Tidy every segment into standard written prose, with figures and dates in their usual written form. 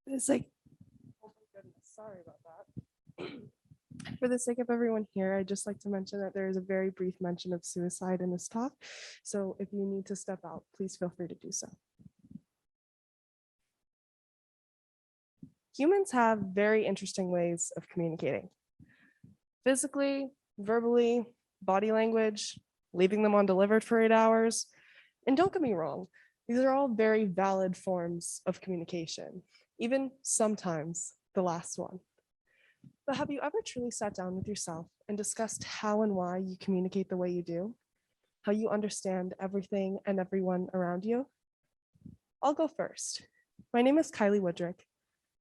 It's like, oh my goodness, sorry about that. For the sake of everyone here, I'd just like to mention that there is a very brief mention of suicide in this talk. So if you need to step out, please feel free to do so. Humans have very interesting ways of communicating. Physically, verbally, body language, leaving them undelivered for 8 hours. And don't get me wrong, these are all very valid forms of communication, even sometimes the last one. But have you ever truly sat down with yourself and discussed how and why you communicate the way you do? How you understand everything and everyone around you? I'll go first. My name is Kylie Woodrick,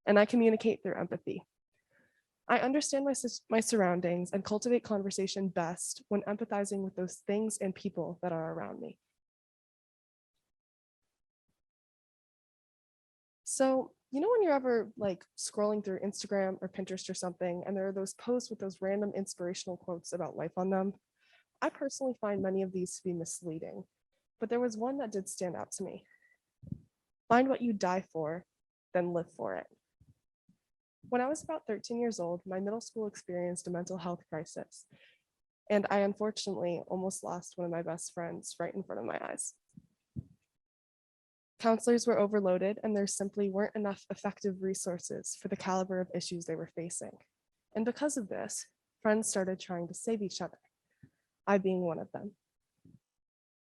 and I communicate through empathy. I understand my surroundings and cultivate conversation best when empathizing with those things and people that are around me. So, you know, when you're ever like scrolling through Instagram or Pinterest or something, and there are those posts with those random inspirational quotes about life on them? I personally find many of these to be misleading, but there was one that did stand out to me. Find what you die for, then live for it. When I was about 13 years old, my middle school experienced a mental health crisis, and I unfortunately almost lost one of my best friends right in front of my eyes. Counselors were overloaded, and there simply weren't enough effective resources for the caliber of issues they were facing. And because of this, friends started trying to save each other, I being one of them.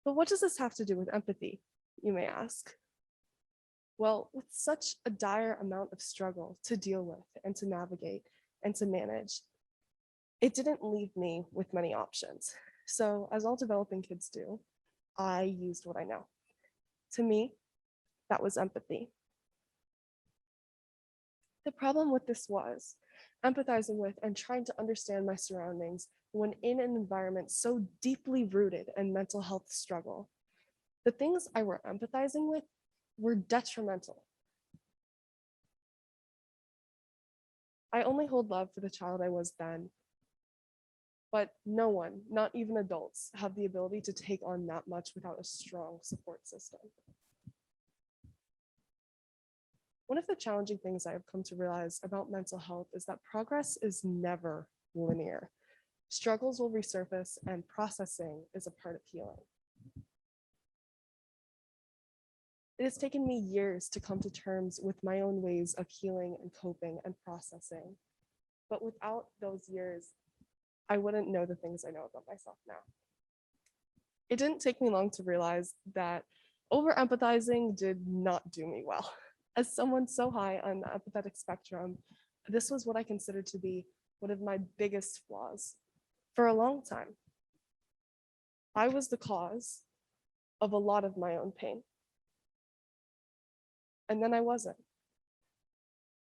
But what does this have to do with empathy, you may ask? Well, with such a dire amount of struggle to deal with and to navigate and to manage, it didn't leave me with many options. So, as all developing kids do, I used what I know. To me, that was empathy. The problem with this was empathizing with and trying to understand my surroundings when in an environment so deeply rooted in mental health struggle. The things I were empathizing with were detrimental. I only hold love for the child I was then, but no one, not even adults, have the ability to take on that much without a strong support system. One of the challenging things I have come to realize about mental health is that progress is never linear. Struggles will resurface, and processing is a part of healing. It has taken me years to come to terms with my own ways of healing and coping and processing. But without those years, I wouldn't know the things I know about myself now. It didn't take me long to realize that over empathizing did not do me well. As someone so high on the empathetic spectrum, this was what I considered to be one of my biggest flaws for a long time. I was the cause of a lot of my own pain. And then I wasn't.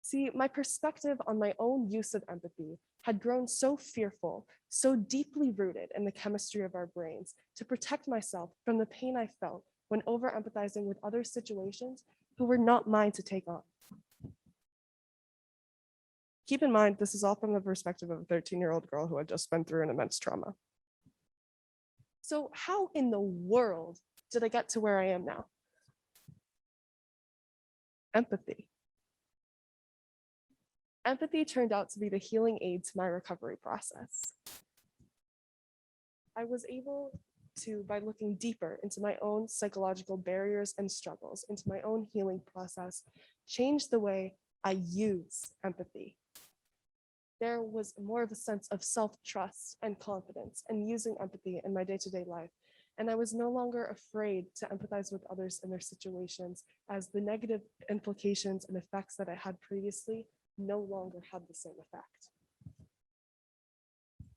See, my perspective on my own use of empathy had grown so fearful, so deeply rooted in the chemistry of our brains to protect myself from the pain I felt when over empathizing with other situations who were not mine to take on. Keep in mind, this is all from the perspective of a 13-year-old girl who had just been through an immense trauma. So how in the world did I get to where I am now? Empathy. Empathy turned out to be the healing aid to my recovery process. I was able to, by looking deeper into my own psychological barriers and struggles, into my own healing process, change the way I use empathy. There was more of a sense of self-trust and confidence in using empathy in my day-to-day life. And I was no longer afraid to empathize with others in their situations, as the negative implications and effects that I had previously no longer had the same effect.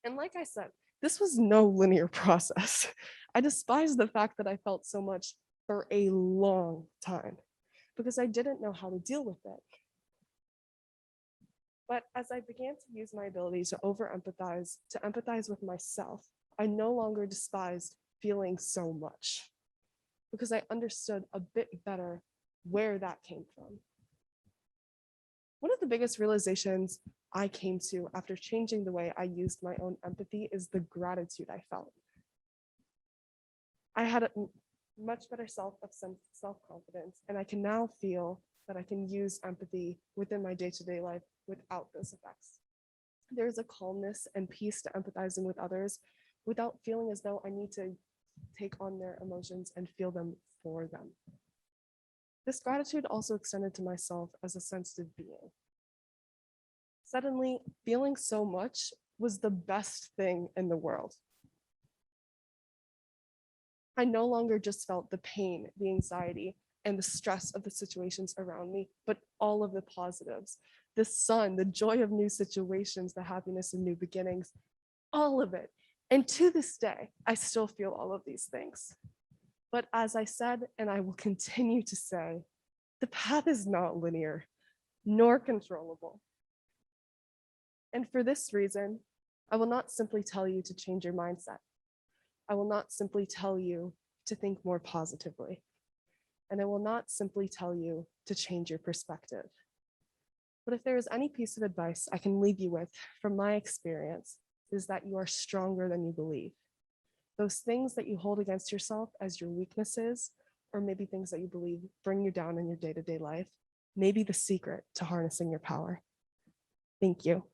And like I said, this was no linear process. I despise the fact that I felt so much for a long time because I didn't know how to deal with it. But as I began to use my ability to over-empathize, to empathize with myself, I no longer despised feeling so much because I understood a bit better where that came from. One of the biggest realizations I came to after changing the way I used my own empathy is the gratitude I felt. I had a much better self-confidence, and I can now feel that I can use empathy within my day-to-day life without those effects. There's a calmness and peace to empathizing with others without feeling as though I need to take on their emotions and feel them for them. This gratitude also extended to myself as a sensitive being. Suddenly, feeling so much was the best thing in the world. I no longer just felt the pain, the anxiety, and the stress of the situations around me, but all of the positives, the sun, the joy of new situations, the happiness of new beginnings, all of it. And to this day, I still feel all of these things. But as I said, and I will continue to say, the path is not linear, nor controllable. And for this reason, I will not simply tell you to change your mindset. I will not simply tell you to think more positively. And I will not simply tell you to change your perspective. But if there is any piece of advice I can leave you with from my experience, is that you are stronger than you believe. Those things that you hold against yourself as your weaknesses, or maybe things that you believe bring you down in your day-to-day life, may be the secret to harnessing your power. Thank you.